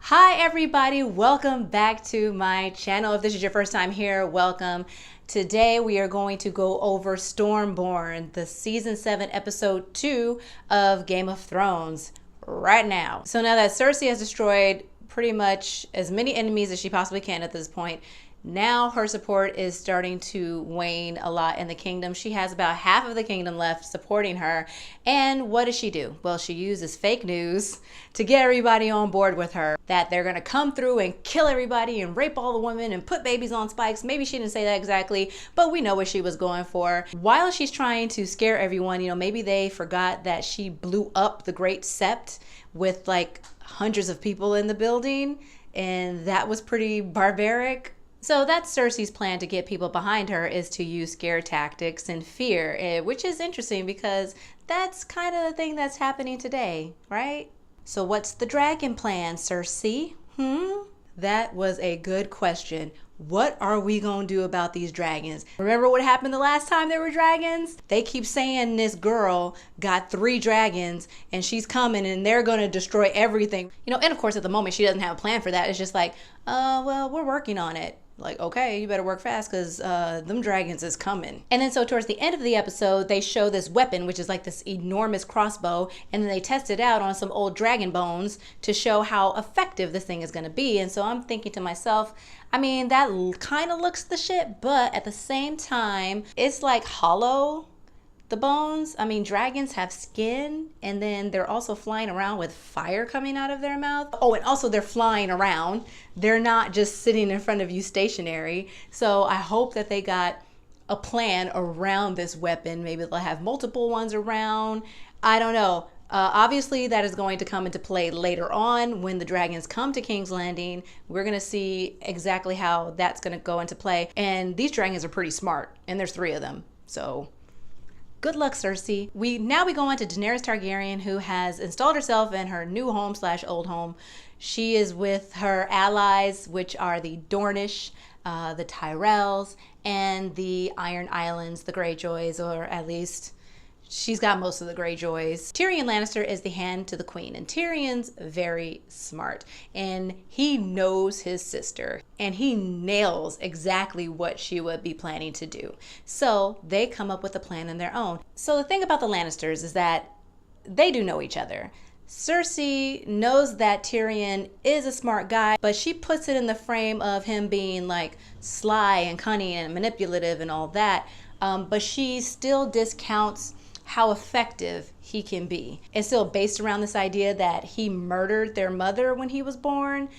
Hi everybody, welcome back to my channel. If this is your first time here, welcome. Today we are going to go over Stormborn, the season 7 episode 2 of Game of Thrones right now. So now that Cersei has destroyed pretty much as many enemies as she possibly can at this point, now her support is starting to wane a lot in the kingdom. She has about half of the kingdom left supporting her. And what does she do? Well, she uses fake news to get everybody on board with her, that they're going to come through and kill everybody and rape all the women and put babies on spikes. Maybe she didn't say that exactly, but we know what she was going for. While she's trying to scare everyone, maybe they forgot that she blew up the Great Sept with like hundreds of people in the building, and that was pretty barbaric. So that's Cersei's plan to get people behind her, is to use scare tactics and fear, which is interesting because that's kind of the thing that's happening today, right? So what's the dragon plan, Cersei? That was a good question. What are we gonna do about these dragons? Remember what happened the last time there were dragons? They keep saying this girl got 3 dragons and she's coming and they're gonna destroy everything. And of course at the moment she doesn't have a plan for that. It's just like, well, we're working on it. Like, okay, you better work fast because them dragons is coming. And then so towards the end of the episode, they show this weapon, which is like this enormous crossbow, and then they test it out on some old dragon bones to show how effective this thing is going to be. And so I'm thinking to myself, that kind of looks the shit, but at the same time, it's like hollow. The bones, dragons have skin, and then they're also flying around with fire coming out of their mouth. Oh, and also they're flying around. They're not just sitting in front of you stationary. So I hope that they got a plan around this weapon. Maybe they'll have multiple ones around. I don't know. Obviously, that is going to come into play later on when the dragons come to King's Landing. We're going to see exactly how that's going to go into play. And these dragons are pretty smart, and there's 3 of them. So good luck, Cersei. We go on to Daenerys Targaryen, who has installed herself in her new home / old home. She is with her allies, which are the Dornish, the Tyrells, and the Iron Islands, the Greyjoys, or at least she's got most of the Greyjoys. Tyrion Lannister is the hand to the queen, and Tyrion's very smart, and he knows his sister, and he nails exactly what she would be planning to do. So they come up with a plan on their own. So the thing about the Lannisters is that they do know each other. Cersei knows that Tyrion is a smart guy, but she puts it in the frame of him being like sly and cunning and manipulative and all that, but she still discounts how effective he can be. It's still based around this idea that he murdered their mother when he was born.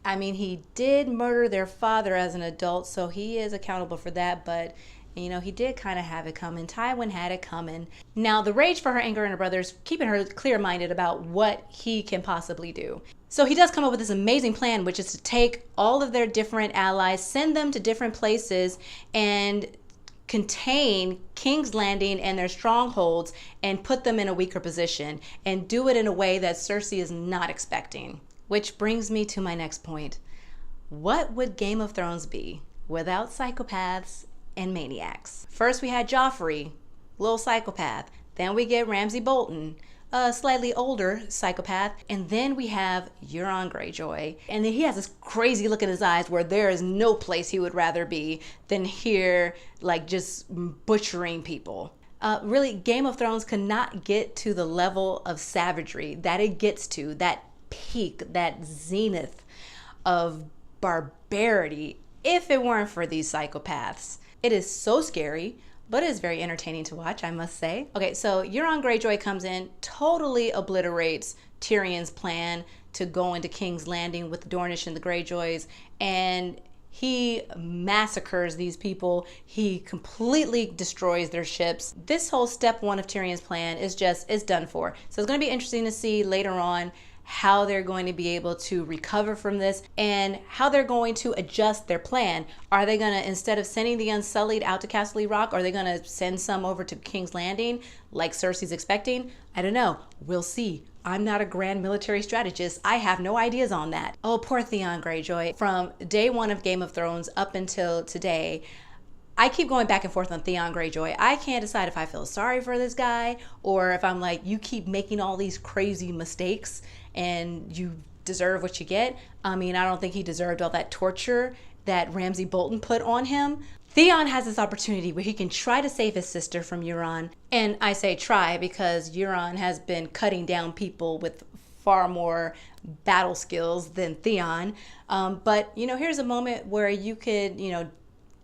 He did murder their father as an adult, so he is accountable for that, but he did kind of have it coming. Tywin had it coming. Now, the rage for her anger and her brother's keeping her clear-minded about what he can possibly do. So he does come up with this amazing plan, which is to take all of their different allies, send them to different places, and contain King's Landing and their strongholds and put them in a weaker position, and do it in a way that Cersei is not expecting. Which brings me to my next point. What would Game of Thrones be without psychopaths and maniacs? First we had Joffrey, little psychopath. Then we get Ramsay Bolton, a slightly older psychopath. And then we have Euron Greyjoy. And then he has this crazy look in his eyes where there is no place he would rather be than here, like just butchering people. Really, Game of Thrones could not get to the level of savagery that it gets to, that peak, that zenith of barbarity, if it weren't for these psychopaths. It is so scary, but it is very entertaining to watch, I must say. Okay, so Euron Greyjoy comes in, totally obliterates Tyrion's plan to go into King's Landing with the Dornish and the Greyjoys, and he massacres these people. He completely destroys their ships. This whole step 1 of Tyrion's plan is done for. So it's going to be interesting to see later on how they're going to be able to recover from this and how they're going to adjust their plan. Are they going to, instead of sending the Unsullied out to Castle Rock, are they going to send some over to King's Landing like Cersei's expecting? I don't know. We'll see. I'm not a grand military strategist. I have no ideas on that. Oh, poor Theon Greyjoy. From day 1 of Game of Thrones up until today, I keep going back and forth on Theon Greyjoy. I can't decide if I feel sorry for this guy or if I'm like, you keep making all these crazy mistakes and you deserve what you get. I mean, I don't think he deserved all that torture that Ramsay Bolton put on him. Theon has this opportunity where he can try to save his sister from Euron. And I say try because Euron has been cutting down people with far more battle skills than Theon. But, you know, here's a moment where you could, you know,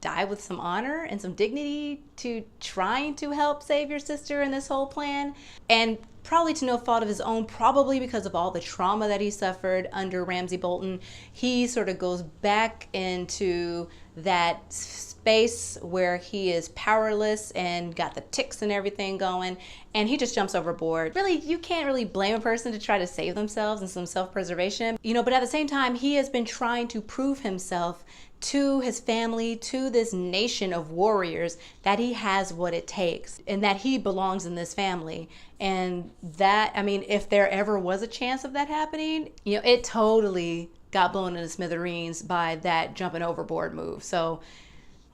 die with some honor and some dignity to trying to help save your sister in this whole plan. And probably to no fault of his own, probably because of all the trauma that he suffered under Ramsay Bolton, he sort of goes back into that space where he is powerless and got the tics and everything going, and he just jumps overboard. Really, you can't really blame a person to try to save themselves and some self-preservation, you know, but at the same time, he has been trying to prove himself to his family, to this nation of warriors, that he has what it takes and that he belongs in this family. And that, I mean, if there ever was a chance of that happening, you know, it totally got blown into smithereens by that jumping overboard move. So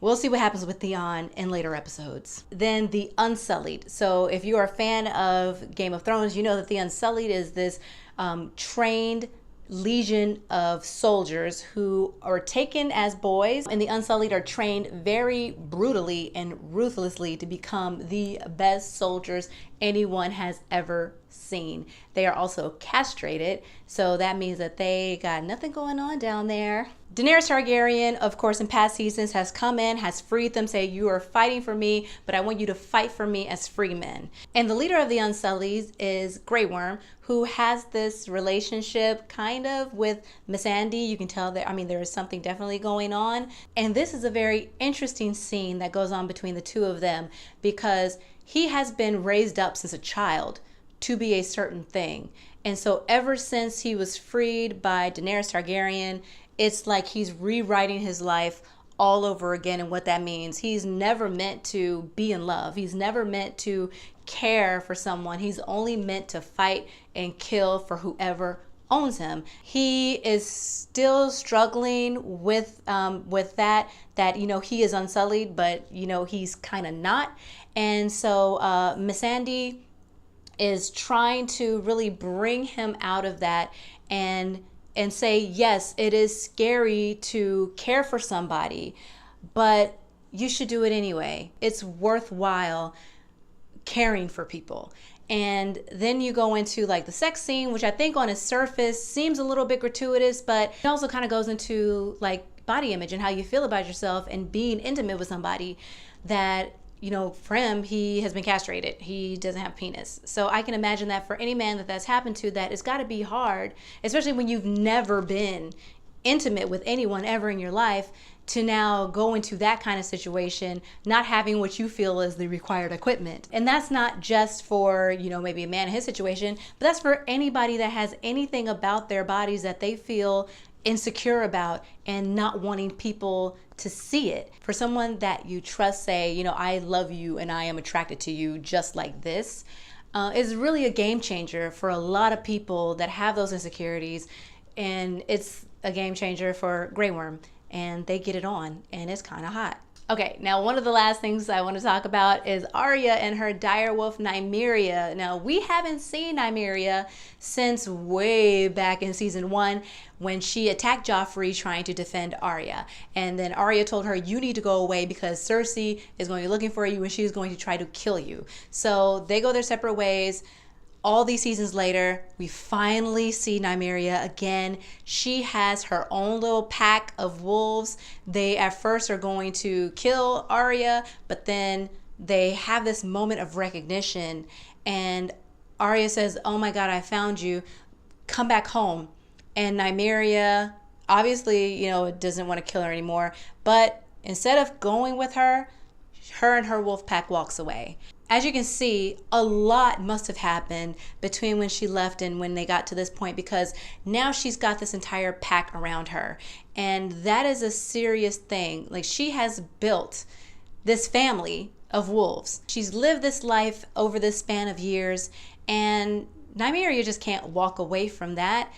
we'll see what happens with Theon in later episodes. Then the Unsullied. So if you are a fan of Game of Thrones, you know that the Unsullied is this trained legion of soldiers who are taken as boys, and the Unsullied are trained very brutally and ruthlessly to become the best soldiers anyone has ever seen. They are also castrated, so that means that they got nothing going on down there. Daenerys Targaryen, of course, in past seasons has come in, has freed them, say, you are fighting for me, but I want you to fight for me as free men. And the leader of the Unsullied is Grey Worm, who has this relationship kind of with Missandei. You can tell that, I mean, there is something definitely going on. And this is a very interesting scene that goes on between the two of them, because he has been raised up since a child to be a certain thing. And so ever since he was freed by Daenerys Targaryen, it's like he's rewriting his life all over again. And what that means, he's never meant to be in love. He's never meant to care for someone. He's only meant to fight and kill for whoever owns him. He is still struggling with that, you know, he is unsullied, but, you know, he's kind of not. And so Missandei is trying to really bring him out of that and say, yes, it is scary to care for somebody, but you should do it anyway. It's worthwhile caring for people. And then you go into like the sex scene, which I think on its surface seems a little bit gratuitous, but it also kind of goes into like body image and how you feel about yourself and being intimate with somebody that, you know, for him, he has been castrated. He doesn't have a penis. So I can imagine that for any man that that's happened to, that it's got to be hard, especially when you've never been intimate with anyone ever in your life, to now go into that kind of situation, not having what you feel is the required equipment. And that's not just for, you know, maybe a man in his situation, but that's for anybody that has anything about their bodies that they feel insecure about and not wanting people to see it. For someone that you trust, say, you know, I love you and I am attracted to you just like this, is really a game changer for a lot of people that have those insecurities. And it's a game changer for Grey Worm, and they get it on, and it's kind of hot. Okay, now one of the last things I want to talk about is Arya and her direwolf Nymeria. Now, we haven't seen Nymeria since way back in season 1 when she attacked Joffrey trying to defend Arya. And then Arya told her, you need to go away because Cersei is going to be looking for you and she's going to try to kill you. So they go their separate ways. All these seasons later, we finally see Nymeria again. She has her own little pack of wolves. They at first are going to kill Arya, but then they have this moment of recognition. And Arya says, oh my God, I found you. Come back home. And Nymeria, obviously, you know, doesn't want to kill her anymore. But instead of going with her and her wolf pack walks away. As you can see, a lot must have happened between when she left and when they got to this point, because now she's got this entire pack around her. And that is a serious thing. Like, she has built this family of wolves. She's lived this life over this span of years, and Nymeria just can't walk away from that.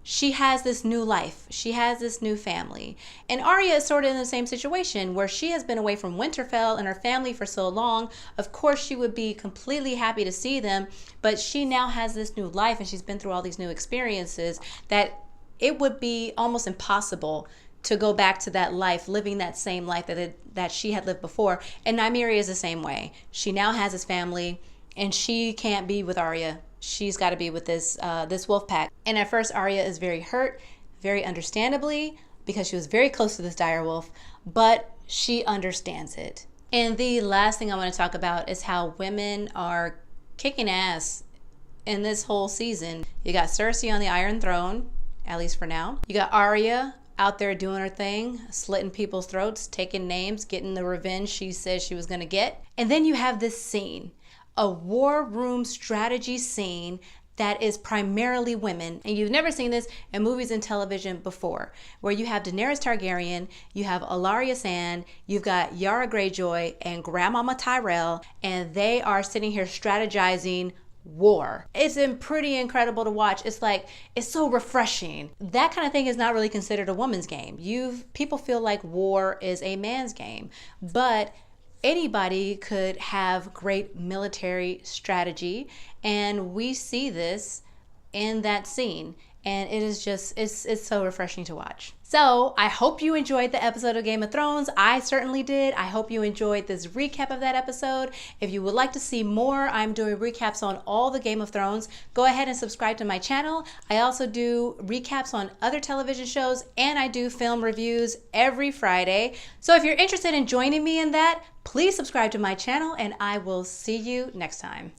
She has this new life. She has this new family. And Arya is sort of in the same situation where she has been away from Winterfell and her family for so long. Of course, she would be completely happy to see them, but she now has this new life and she's been through all these new experiences that it would be almost impossible to go back to that life, living that same life that she had lived before. And Nymeria is the same way. She now has his family, and she can't be with Arya. She's got to be with this wolf pack. And at first, Arya is very hurt, very understandably, because she was very close to this dire wolf, but she understands it. And the last thing I want to talk about is how women are kicking ass in this whole season. You got Cersei on the Iron Throne, at least for now. You got Arya out there doing her thing, slitting people's throats, taking names, getting the revenge she said she was going to get. And then you have this scene, a war room strategy scene that is primarily women. And you've never seen this in movies and television before, where you have Daenerys Targaryen, you have Alaria Sand, you've got Yara Greyjoy and Grandmama Tyrell, and they are sitting here strategizing war. It's been pretty incredible to watch. It's so refreshing. That kind of thing is not really considered a woman's game. People feel like war is a man's game, but anybody could have great military strategy, and we see this in that scene, and it is just it's so refreshing to watch. So I hope you enjoyed the episode of Game of Thrones. I certainly did. I hope you enjoyed this recap of that episode. If you would like to see more, I'm doing recaps on all the Game of Thrones. Go ahead and subscribe to my channel. I also do recaps on other television shows, and I do film reviews every Friday. So if you're interested in joining me in that, please subscribe to my channel, and I will see you next time.